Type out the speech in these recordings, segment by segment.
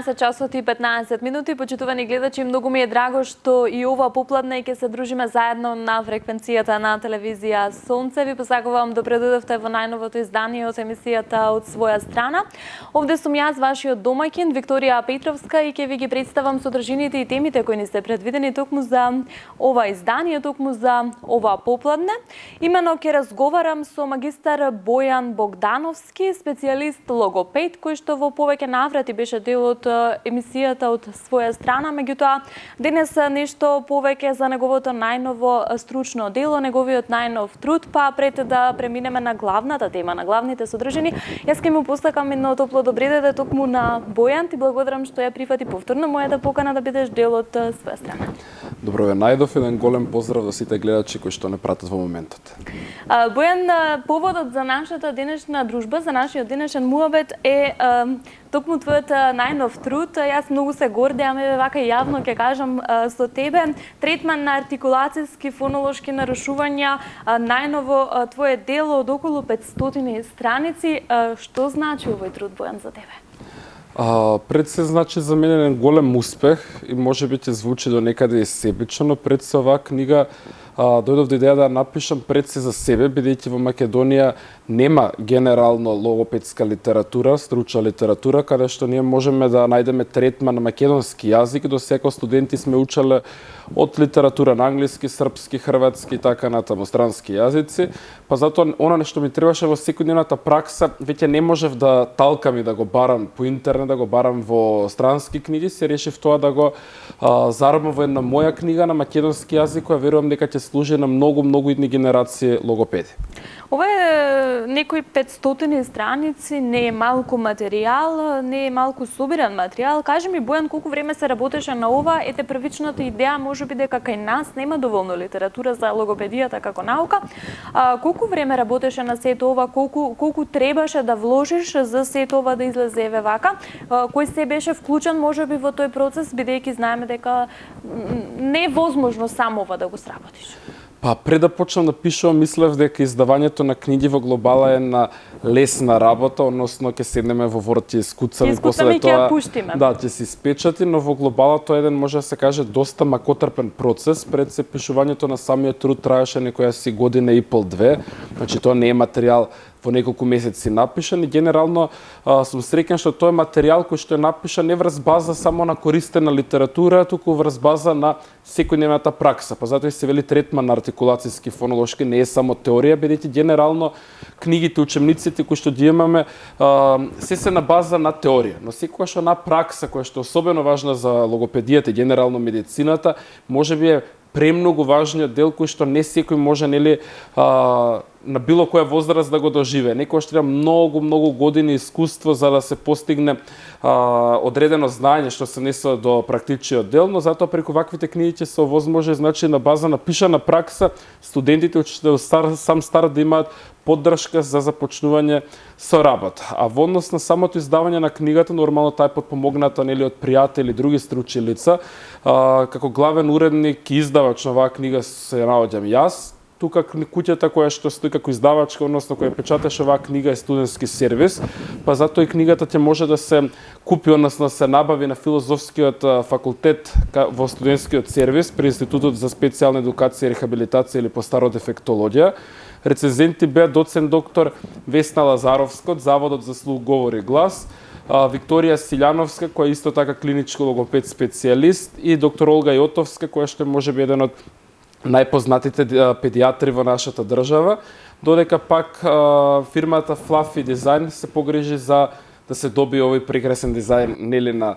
12 часот и 15 минути, почитувани гледачи, многу ми е драго што и ова попладне ќе се дружиме заедно на фреквенцијата на телевизија Сонце. Ви посакувам добре дојдовте во најновото издание од емисијата од своја страна. Овде сум јас, вашиот домаќин, Викторија Петровска, и ќе ви ги представам содржините и темите кои ни се предвидени токму за ова издание, токму за ова попладне. Имено ќе разговарам со магистар Бојан Богдановски, специјалист логопед, кој што во повеќе наврати беше дел од емисијата од своја страна, меѓутоа денес нешто повеќе за неговото најново стручно дело, неговиот најнов труд, па пред да преминеме на главната тема, на главните содржини, јас ќе му посакам едно топло добредете токму на Бојан. Ти благодарам што ја прифати повторно мојата покана да бидеш дел од своја страна. Добро ве најдов, еден голем поздрав до сите гледачи кои што не пратат во моментот. Бојан, поводот за нашата денешна дружба, за нашиот денешен муабет е токму твојот најнов труд. Јас многу се гордеам, вака јавно ќе кажам со тебе. Третман на артикулацијски фонолошки нарушувања, најново твое дело од околу 500 страници. Што значи овој труд, Бојан, за тебе? Пред се значи за мене еден голем успех и може би ќе звучи до некаде и себично, но пред се оваа книга дојдов до идеја да напишам пред се за себе, бидејќи во Македонија нема генерално логопедска литература, стручна литература, каде што ние можеме да најдеме третман на македонски јазик. До сега студенти сме учеле од литература на англиски, српски, хрватски и така натаму странски јазици. Па затоа она нешто ми требаше во секојдневната пракса, веќе не можев да талкам и да го барам по интернет, да го барам во странски книги, се решив тоа да го заробам во една моја книга на македонски јазик, која верувам дека ќе служи на многу идни генерации логопеди. Ова е некои 500 страници, не е малку материјал, не е малку собиран материјал. Кажи ми, Бојан, колку време се работеше на ова? Ете, првичната идеја може би дека кај нас нема доволно литература за логопедијата како наука. Колку време работеше на сето ова? Колку требаше да вложиш за сето ова да излезе еве вака? Кој се беше вклучен можеби во тој процес, бидејќи знаеме дека не е возможно само ова да го сработиш? Па пред да почнам да пишувам, мислев дека издавањето на книги во глобала е на лесна работа, односно ќе седнеме во Word и скуцаме после тоа. Да, ќе се испечати, но во глобала тоа е еден, може да се каже, доста макотрпен процес. Пред се пишувањето на самиот труд траеше некоја си година и пол-две. Значи тоа не е материјал во неколку месеци напишан и генерално сум среќен што тој материјал кој што е напишан не врз база само на користена литература, туку врз база на секојдневната пракса. Па затоа и се вели третман на артикулацијски фонолошки, не е само теорија, бидејќи генерално книгите, учебниците кои што ги имаме се на база на теорија, но секогаш на пракса која што е особено важна за логопедијата и генерално медицината, можеби е премногу важниот дел кој што не секој може на било која возраст да го доживее. Некојаш треба многу години искуство за да се постигне одредено знаење што се несува до практичниот дел, но затоа преку ваквите книги ќе се овозможи, значи на база на пишана пракса, студентите учителите сам старт да имаат поддршка за започнување со работа. А во однос на самото издавање на книгата, нормално таа е подпомогната нели од пријатели или други стручни лица. Како главен уредник и издавач на оваа книга се наоѓам јас. Тука куќата која што стои како издавачка, односно која печаташе оваа книга е студентски сервис, па затоа и книгата ќе може да се купи, односно се набави на филозофскиот факултет во студентскиот сервис при Институтот за специјална едукација и рехабилитација или постаро дефектологија. Рецензенти беа доцент доктор Весна Лазаровска од Заводот за слух, говор и глас, Викторија Силјановска, која е исто така клинички логопед специјалист, и доктор Олга Јотовска, која што може би еден од најпознатите педијатри во нашата држава, додека пак фирмата Fluffy Design се погрижи за да се добие овој прекрасен дизајн нели на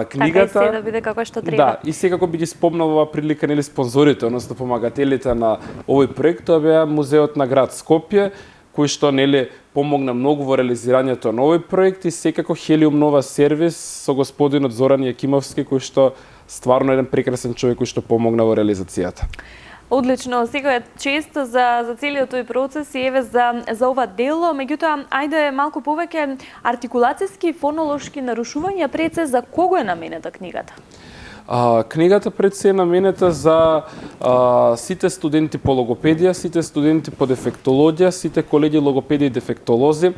книгата. Така и се да биде како што треба. Да, и секако би ги спомнал оваа прилика нели спонзорите, односно помагателите на овој проект, тоа беа Музеот на град Скопје, кој што нели помогна многу во реализирањето на овој проект, и секако Helium Nova сервис со господинот Зоран Јакимовски, кој што стварно еден прекрасен човек кој што помогна во реализацијата. Одлично, сега е често за целиот тој процес и еве за ова дело, меѓутоа ајде малку повеќе артикулацијски и фонолошки нарушувања, пред се за кого е наменета книгата? Книгата пред се е наменета за сите студенти по логопедија, сите студенти по дефектологија, сите колеги логопеди и дефектолози,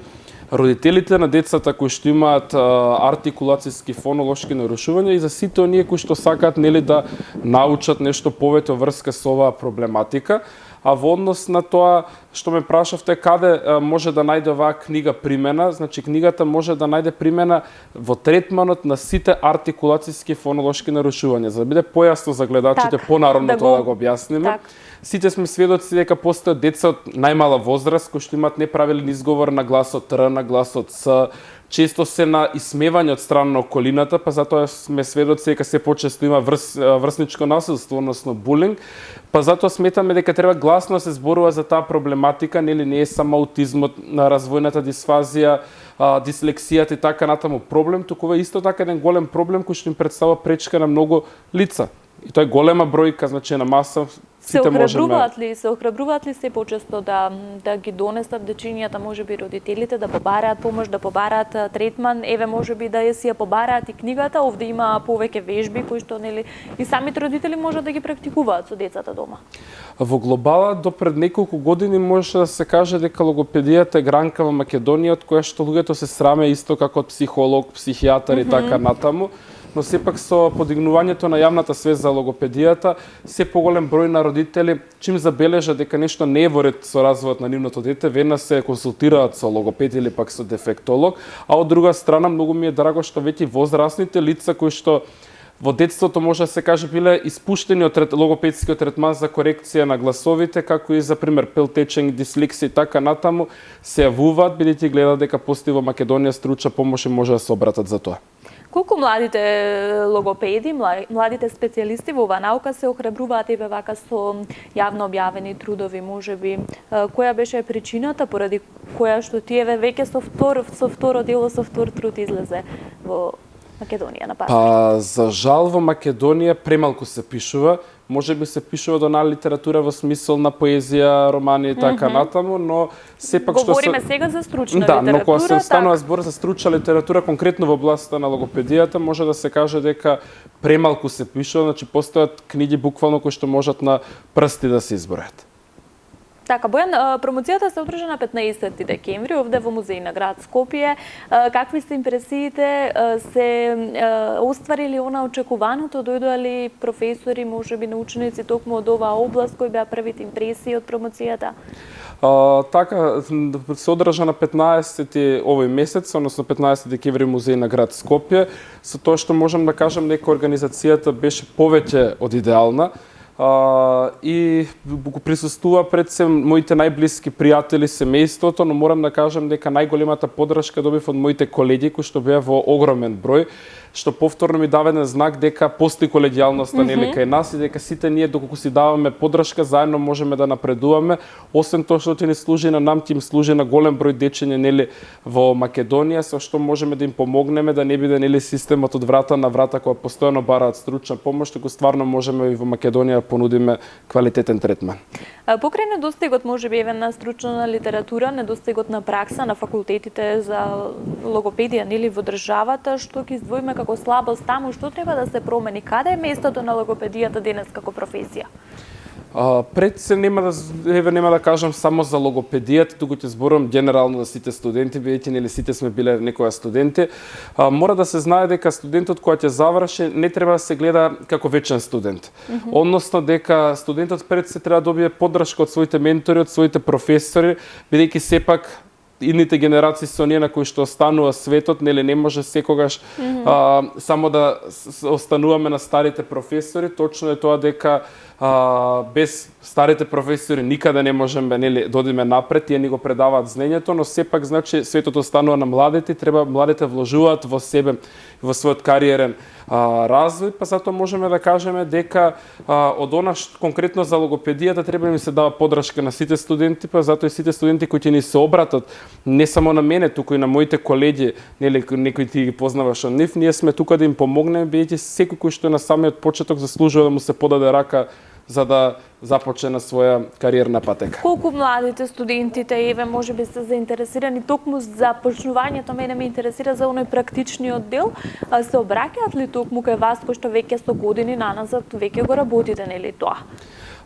родителите на децата кои што имаат артикулацијски фонолошки нарушувања и за сите оние кои што сакаат нели да научат нешто повеќе врска со оваа проблематика. А во однос на тоа што ме прашавте каде може да најде оваа книга примена, значи книгата може да најде примена во третманот на сите артикулацијски фонолошки нарушувања. За да биде појасно за гледачите, понародно тоа да го објасниме. Сите сме сведоци дека постојат деца од најмала возраст кои што имаат неправилен изговор на гласот Р, на гласот С, често се на исмевање од страна на околината, па затоа сме сведоци дека се почесто има врсничко насилство, односно булинг, па затоа сметаме дека треба гласно да се зборува за таа проблематика, нели не е само аутизмот, развојната дисфазија, дислексијата и така натаму проблем, туку е исто така еден голем проблем кој што им представува пречка на многу лица. И тоа е голема бројка, значи на маса сите можеме. Се охрабруваат ли се почесто да ги донесат дечињата, можеби родителите да побараат помош, да побараат третман, еве можеби да си ја побараат и книгата, овде има повеќе вежби кои што нели и самите родители можат да ги практикуваат со децата дома. Во глобала до пред неколку години може да се каже дека логопедијата е гранка во Македонија од која што луѓето се сраме исто како од психолог, психијатар и така натаму. Но сепак со подигнувањето на јавната свест за логопедијата, се поголем број на родители, чим забележа дека нешто не е во ред со развојот на нивното дете, веднаш се консултираат со логопед или пак со дефектолог, а од друга страна многу ми е драго што веќе возрастните лица кои што во детството може да се каже биле испуштени од логопедскиот третман за корекција на гласовите, како и за пример пелтечење, дислексија и така натаму, се јавуваат бидејќи гледаат дека постои во Македонија стручна помош и може да се обратат за тоа. Колку младите логопеди, младите специјалисти во оваа наука се охрабруваат еве вака со јавно објавени трудови, можеби која беше причината поради која што тие веќе со второ дело, со втор труд излезе во Македонија на пазар? Па, за жал во Македонија премалку се пишува. Можеби се пишува до литература во смисол на поезија, романи и така натаму, но сепак што говориме сега за стручна литература. Да, но кога се станува збор за стручна литература, конкретно во областта на логопедијата, може да се каже дека премалку се пишува, значи постојат книги буквално кои што можат на прсти да се избројат. Така, Бојан, промоцијата се одржа на 15 декември овде во музеј на град Скопје. Какви се импресиите? Се остварили она очекуваното? Дојдоа ли професори, можеби научници токму од оваа област, кои беа првите импресии од промоцијата? Така, се одржа на 15 овој месец, односно 15 декември музеј на град Скопје, со тоа што можам да кажам дека организацијата беше повеќе од идеална. И го присуствува пред се моите најблиски пријатели, семејството, но морам да кажам дека најголемата поддршка добив од моите колеги кои што беа во огромен број, што повторно ми даде знак дека постои колегијалноста нели кај нас и дека сите ние доколку си даваме поддршка заедно можеме да напредуваме. Освен тоа што ќе ни служи на нам, ќе им служи на голем број дечиња нели во Македонија, со што можеме да им помогнеме да не биде нели системот од врата на врата кога постојано бараат стручна помош, туку стварно можеме и во Македонија понудиме квалитетен третман. Покрај недостигот можеби еве на стручна литература, недостигот на пракса на факултетите за логопедија нели во државата, што ќе издвоиме како слабост таму, што треба да се промени? Каде е местото на логопедијата денес како професија? Пред се нема да кажам само за логопедијата, туку ќе зборувам генерално за сите студенти, бидејќи нели сите сме биле некоја студенти. Мора да се знае дека студентот кој ќе заврши не треба да се гледа како вечен студент. Односно дека студентот пред се треба да добие поддршка од своите ментори, од своите професори, бидејќи сепак идните генерации со оние на кои што останува светот, нели не може секогаш само да остануваме на старите професори. Точно е тоа дека без старите професори никаде не можеме нели додиме напред, тие ни го предаваат знаењето, но сепак значи светот останува на младите, треба младите вложуваат во себе, во својот кариерен развој, па затоа можеме да кажеме дека од она конкретно за логопедијата треба да ми се дава поддршка на сите студенти, па затоа и сите студенти кои ќе ни се обратат, не само на мене, туку и на моите колеги, нели некои ти ги познаваш од нив, ние сме тука да им помогнеме, бидејќи секој кој што е на самиот почеток заслужува да му се подаде рака за да започне на своја кариерна патека. Колку младите студентите еве можеби се заинтересирани токму за почнувањето, мене ме интересира за оној практичниот дел, се обраќаат ли токму кај вас кој што веќе со години наназад веќе го работите нели тоа?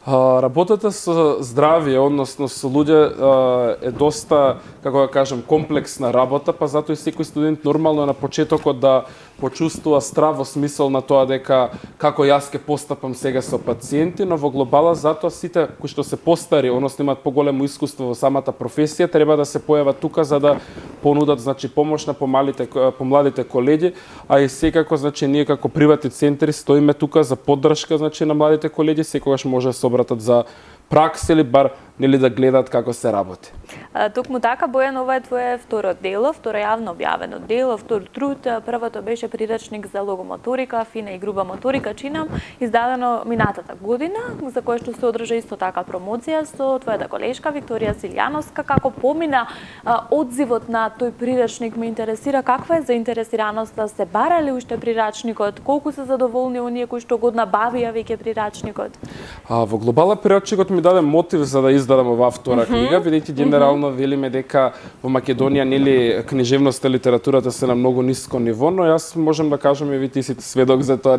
Работата со здравје, односно со луѓе, е доста, како да кажем, комплексна работа, па затоа и секој студент нормално на почетокот да почувствува страв во смисол на тоа дека како јас ќе постапам сега со пациенти, но во глобала затоа сите кои што се постари, односно имаат поголемо искуство во самата професија, треба да се појават тука за да понудат помош на помладите колеги, а и секако ние како приватни центри стоиме тука за поддршка на младите колеги, секогаш може да се обратат за пракса или бар да гледаат како се работи. Токму така, Бојан, ова е твое второ дело, второ јавно објавено дело, втор труд. Првото беше приречник за логомоторика, фина и груба моторика, чинам, издадено минатата година, за кое што се одржа исто така промоција со твојата колешка Викторија Силјановска. Како помина одзивот на тој приречник, ме интересира каква е заинтересираноста, се барали уште прирачникот, колку се задоволни оние кои што го набавија веќе прирачникот? Во глобала прирачникот ми даде мотив за да издадам оваа втора книга, бидејќи генерално велиме дека во Македонија книжевноста и литературата се на многу ниско ниво, но јас можам да кажам и ви ти си сведок за тоа,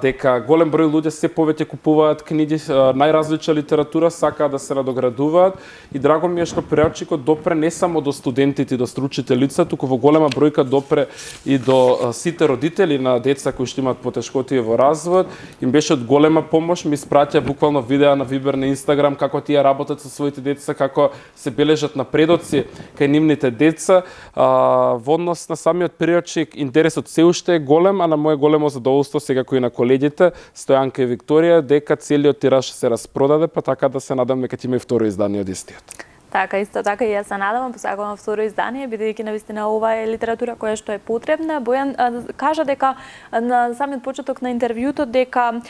дека голем број луѓе се повеќе купуваат книги, најразлична литература, сакаат да се надоградуваат и драго ми е што прирачникот допре не само до студентите и до стручните лица, туку во голема бројка допре и до сите родители на деца кои што имаат потешкотии во развојот. Им беше од голема помош, ми испраќа буквално видеа на Вибер, на Инстаграм, како тие работат со своите деца, како се бележат напредоци кај нивните деца. Во однос на самиот прирачник, интересот се уште е голем, а на моје големо задоволство сега и на колегите Стојанка и Викторија дека целиот тираж се распродаде, па така да се надам дека ќе има и второ издание од истиот. Така, исто така и јас се надевам, посакувам второ издание, бидејќи навистина ова е литература која што е потребна. Бојан кажа дека на самиот почеток на интервјуто дека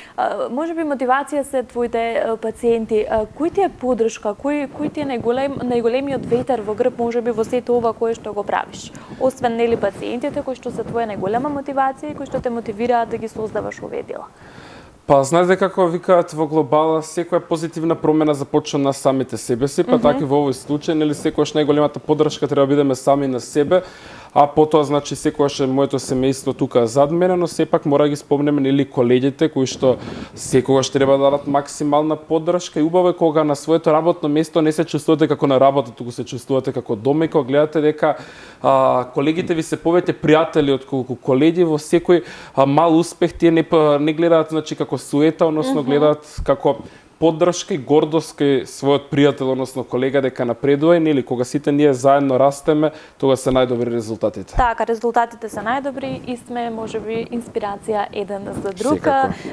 можеби мотивација се твоите пациенти. Кој ти е поддршка, кој ти е најголемиот ветер во грб можеби во сето ова кое што го правиш? Освен пациентите кои што се твоја најголема мотивација и кои што те мотивираат да ги создаваш овие дела. Па знаете како викаат во глобала, секоја позитивна промена започна на самите себе си, па така и во овој случај, секогаш најголемата поддршка треба да бидеме сами на себе, а потоа секогаш моето семејство тука зад мене, но сепак мора да ги спомнеме колегите кои што секогаш треба да дадат максимална поддршка и убаво е кога на своето работно место не се чувствувате како на работа, туку се чувствувате како дома и кога гледате дека колегите ви се повеќе пријатели отколку колеги, во секој мал успех тие не гледаат како суета, односно гледаат како поддршка и гордост кај својот пријател, односно колега дека напредува и кога сите ние заедно растеме, тога се најдобри резултатите. Така, резултатите се најдобри и сме можеби инспирација еден за друг.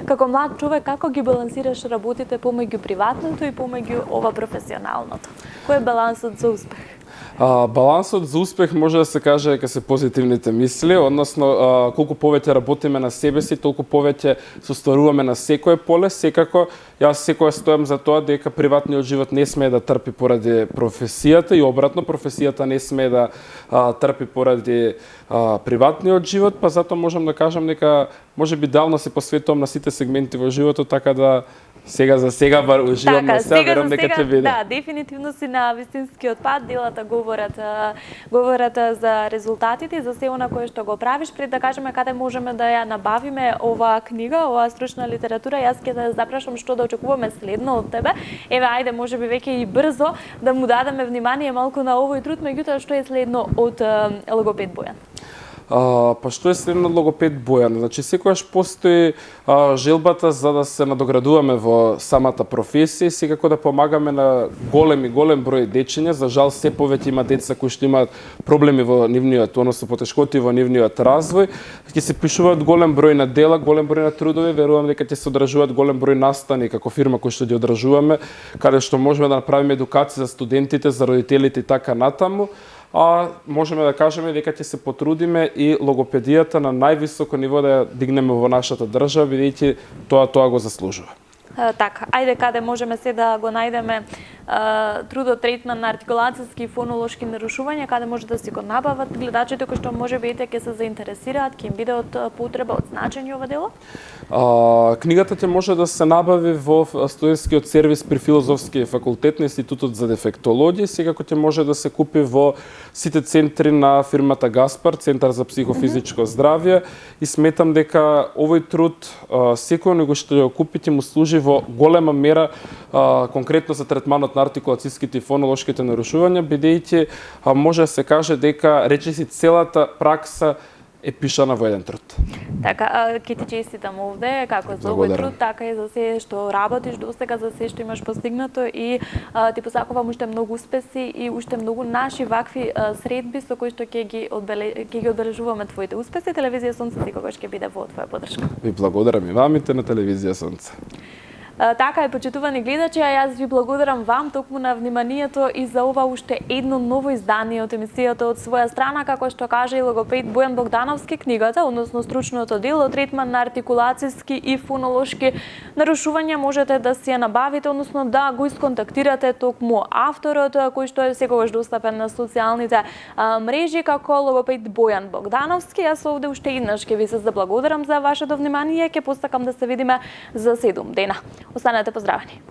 Како млад човек, како ги балансираш работите помеѓу приватното и помеѓу ова професионалното? Кој е балансот за успех? Балансот за успех може да се каже дека се позитивните мисли, односно колку повеќе работиме на себе си, толку повеќе се остваруваме на секое поле. Секако, јас секогаш стојам за тоа дека приватниот живот не смее да трпи поради професијата и обратно, професијата не смее да трпи поради приватниот живот, па затоа можам да кажам дека можеби идеално се посветувам на сите сегменти во животот, така да за сега бар уживам на себе, верувам дека ќе биде. Да, дефинитивно си на вистинскиот пат, делата говорат за резултатите и за се она кое што го правиш. Пред да кажеме каде можеме да ја набавиме оваа книга, оваа стручна литература, јас ќе да запрашам што да очекуваме следно од тебе. Еве, ајде, можеби веќе и брзо да му дадеме внимание малку на овој труд, меѓутоа што е следно од логопед Бојан? Па што е следно логопед Бојан? Секогаш постои желбата за да се надоградуваме во самата професија и секако да помагаме на голем број дечиња. За жал се повеќе има деца кои што имаат проблеми во нивниот, односно потешкоти во нивниот развој. Ќе се пишуваат голем број на дела, голем број на трудови, верувам дека ќе се одржуваат голем број настани како фирма кои што ги одржуваме, каде што можеме да направиме едукација за студентите, за родителите и така натаму. Можеме да кажеме дека ќе се потрудиме и логопедијата на највисоко ниво да ја дигнеме во нашата држава, бидејќи тоа го заслужува. Така, ајде каде можеме се да го најдеме трудот третман на артикулацијски и фонолошки нарушувања, каде може да си го набават гледачите кои што може би ќе се заинтересираат, ќе им биде од потреба, од значење ова дело? Книгата ќе може да се набави во студентскиот сервис при Филозофскиот факултет на Институтот за дефектологија, секако ќе може да се купи во сите центри на фирмата Гаспар, Центар за психофизичко здравје, и сметам дека овој труд секој него што ја купите му служи во голема мера конкретно за третманот на артикулацијските и фонолошките нарушувања, бидејќи може да се каже дека речиси целата пракса е пишана во еден труд. Така, ќе ти честитам овде, како за овој труд, така и за се што работиш достека, за се што имаш постигнато и ти посакувам уште многу успеси и уште многу наши вакви средби со кои што ќе ги одбележуваме твоите успеси. Телевизија Сонце секогаш ќе биде во твоја поддршка. Ви благодарам и вамите на Телевизија Сонце. Така е, почитувани гледачи, а јас ви благодарам вам токму на вниманието и за ова уште едно ново издание од емисијата од своја страна, како што кажа и логопед Бојан Богдановски, книгата, односно стручното дело третман на артикулацијски и фонолошки нарушувања можете да си ја набавите, односно да го исконтактирате токму авторот, кој што е секогаш достапен на социјалните мрежи како логопед Бојан Богдановски. Јас овде уште еднаш ќе ви се заблагодарам за вашето внимание, ќе посакам да се видиме за 7 дена. Останете поздравени.